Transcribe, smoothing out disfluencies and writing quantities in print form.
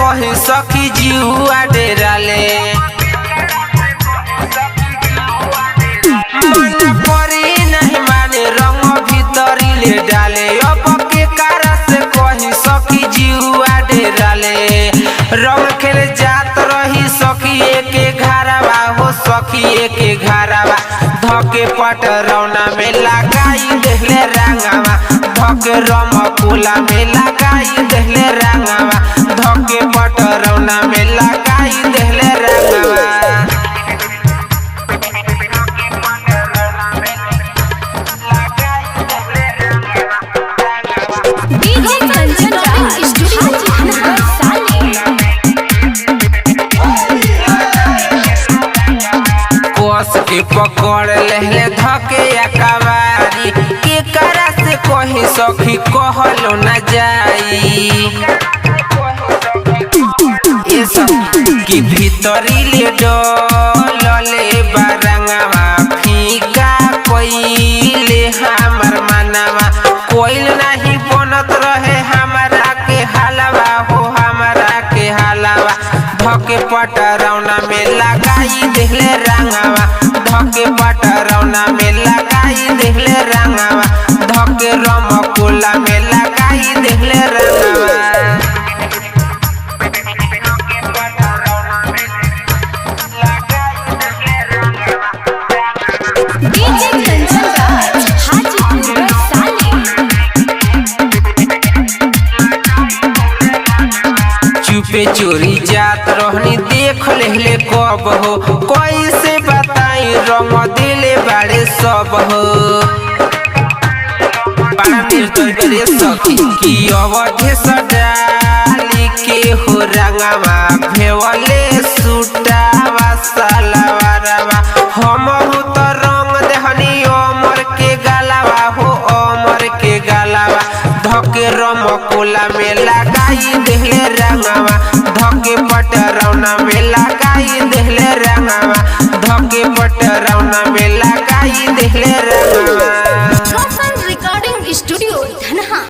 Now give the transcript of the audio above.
कही सखी जीवा डेराले नहीं माने रंग भीतरी ले डाले अब के कारा से कही सखी जीवा डेराले रंग खेले जात रही सखी एके घरवा हो सखी एके घरवा धके पटरौना में लगाई देहले रंगवा धके रमकुला में लगाई देहले रंगवा धके पटरौना में लगाई देहले रंगवा। के पकड़ लेहले धके अकबारी के करा से कही सखी कहलो न जाई ये सखी की भीतरी ले डोलले बारंगवा फीका कोइले हमर मनवा कोइल नहीं बनत रहे हमरा के हलवा हो हमरा के हलवा धके पटरौना में लगाई देहले रंगवा धके पटरौना में लगाई देहले रंगवा धके रमकुला में लगाई देहले रंगवा। चुपे चोरी जात रहनी देख लेहले कब हो कैसे बताई रंग दिले बाड़े सब हो बड़ा निर्दय सखी की अवधे सडाली के हो रंगवा भेवले सूटावा सलवारवा हम हो तो रंग देहनी अमर के गलावा हो अमर के गलावा धके रमकुला में लगाई देहले रंगवा धके पटरौना में लगाई देहले रंगवा धके पटरौना में लगाई देहले रंगवा।